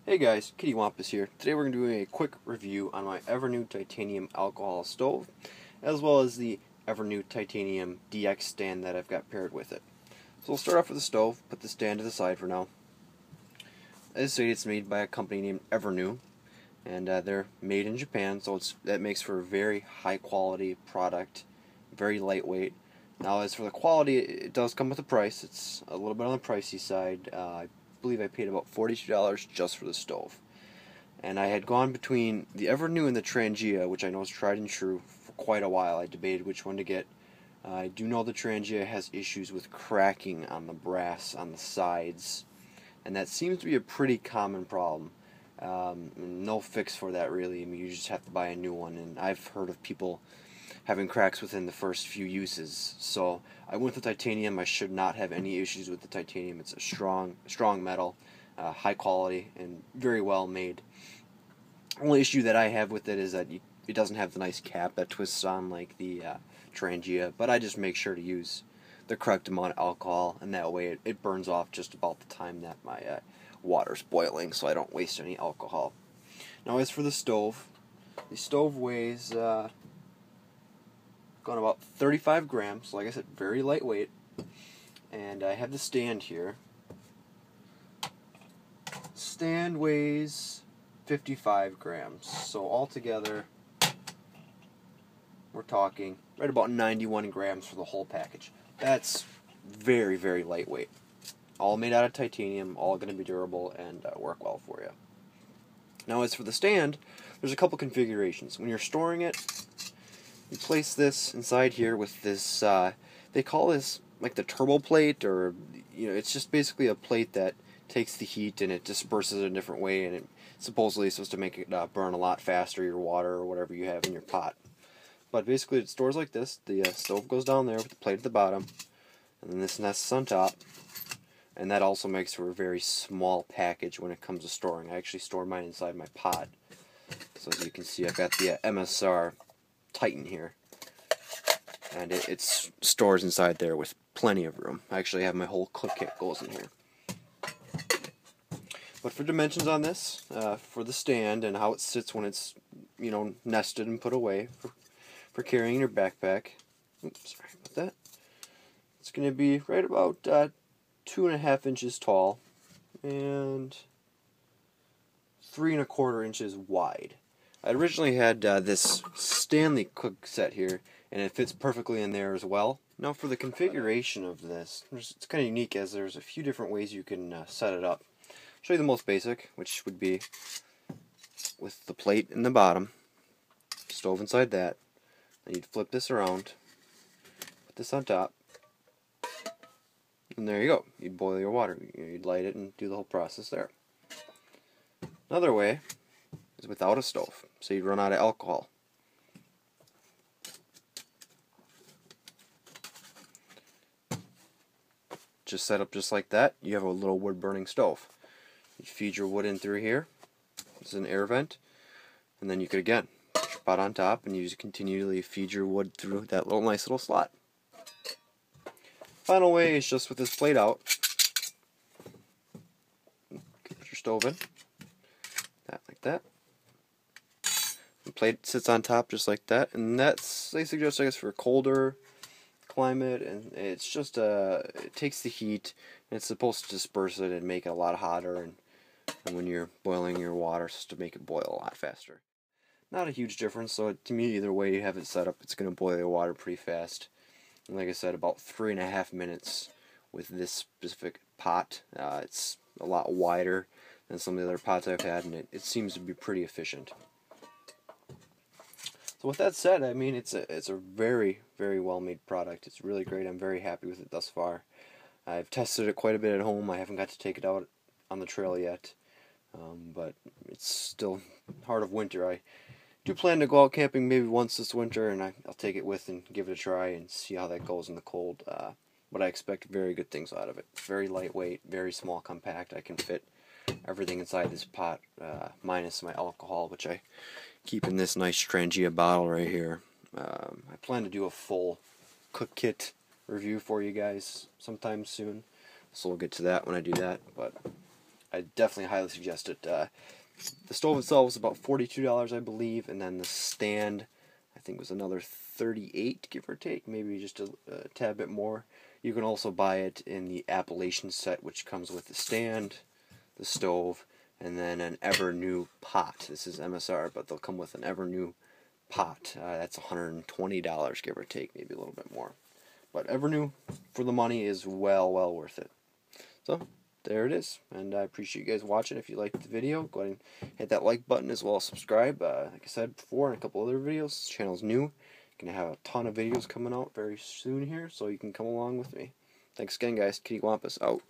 Hey guys, Kitty Wampus here. Today we're going to be doing a quick review on my Evernew titanium alcohol stove, as well as the Evernew titanium DX stand that I've got paired with it. So we'll start off with the stove, put the stand to the side for now. As stated, it's made by a company named Evernew, and they're made in Japan, so that makes for a very high quality product, very lightweight. Now as for the quality, it does come with a price. It's a little bit on the pricey side. I believe I paid about $42 just for the stove. And I had gone between the Evernew and the Trangia, which I know is tried and true, for quite a while. I debated which one to get. I do know the Trangia has issues with cracking on the brass on the sides, and that seems to be a pretty common problem. No fix for that really. I mean, you just have to buy a new one, and I've heard of people having cracks within the first few uses. So I went with the titanium. I should not have any issues with the titanium. It's a strong metal, high quality, and very well made. The only issue that I have with it is that it doesn't have the nice cap that twists on like the Trangia, but I just make sure to use the correct amount of alcohol, and that way it burns off just about the time that my water's boiling, so I don't waste any alcohol. Now as for the stove weighs going about 35 grams, like I said, very lightweight, and I have the stand here. Stand weighs 55 grams, so altogether we're talking right about 91 grams for the whole package. That's very, very lightweight. All made out of titanium, all going to be durable and work well for you. Now as for the stand, there's a couple configurations. When you're storing it, you place this inside here with this, they call this like the turbo plate, or it's just basically a plate that takes the heat and it disperses it a different way, and it supposedly is supposed to make it burn a lot faster, your water or whatever you have in your pot. But basically it stores like this. The stove goes down there with the plate at the bottom, and then this nests on top, and that also makes for a very small package when it comes to storing. I actually store mine inside my pot. So as you can see, I've got the MSR Titan here, and it stores inside there with plenty of room. I actually have my whole cook kit goes in here. But for dimensions on this, for the stand and how it sits when it's nested and put away for carrying your backpack, oops, sorry about that. It's going to be right about 2.5 inches tall and 3.25 inches wide. I originally had this Stanley cook set here, and it fits perfectly in there as well. Now for the configuration of this, it's kind of unique as there's a few different ways you can set it up. I'll show you the most basic, which would be with the plate in the bottom, stove inside that. Then you'd flip this around, put this on top, and there you go. You'd boil your water. You'd light it and do the whole process there. Another way is without a stove, so you'd run out of alcohol. Just set up just like that. You have a little wood burning stove. You feed your wood in through here. This is an air vent, and then you could again put your pot on top, and you just continually feed your wood through that nice little slot. Final way is just with this plate out. Put your stove in, like that. The plate sits on top just like that, and that's, they suggest, I guess, for a colder climate, and it's just it takes the heat and it's supposed to disperse it and make it a lot hotter, and when you're boiling your water, it's supposed to make it boil a lot faster. Not a huge difference, so to me, either way you have it set up, it's going to boil your water pretty fast. And like I said, about 3.5 minutes with this specific pot. It's a lot wider than some of the other pots I've had, and it seems to be pretty efficient. So with that said, I mean, it's a very, very well made product. It's really great. I'm very happy with it thus far. I've tested it quite a bit at home. I haven't got to take it out on the trail yet, but it's still heart of winter. I do plan to go out camping maybe once this winter, and I'll take it with and give it a try and see how that goes in the cold. But I expect very good things out of it. It's very lightweight, very small, compact. I can fit everything inside this pot, minus my alcohol, which I keep in this nice Trangia bottle right here. I plan to do a full cook kit review for you guys sometime soon, so we'll get to that when I do that. But I definitely highly suggest it. The stove itself was about $42, I believe, and then the stand, I think, was another $38, give or take, maybe just a tad bit more. You can also buy it in the Appalachian set, which comes with the stand, the stove, and then an Evernew pot. This is MSR, but they'll come with an Evernew pot. That's $120, give or take, maybe a little bit more. But Evernew, for the money, is well worth it. So, there it is. And I appreciate you guys watching. If you liked the video, go ahead and hit that like button as well as subscribe. Like I said before in a couple other videos, this channel's new. Gonna have a ton of videos coming out very soon here, so you can come along with me. Thanks again, guys. Kitty Wampus out.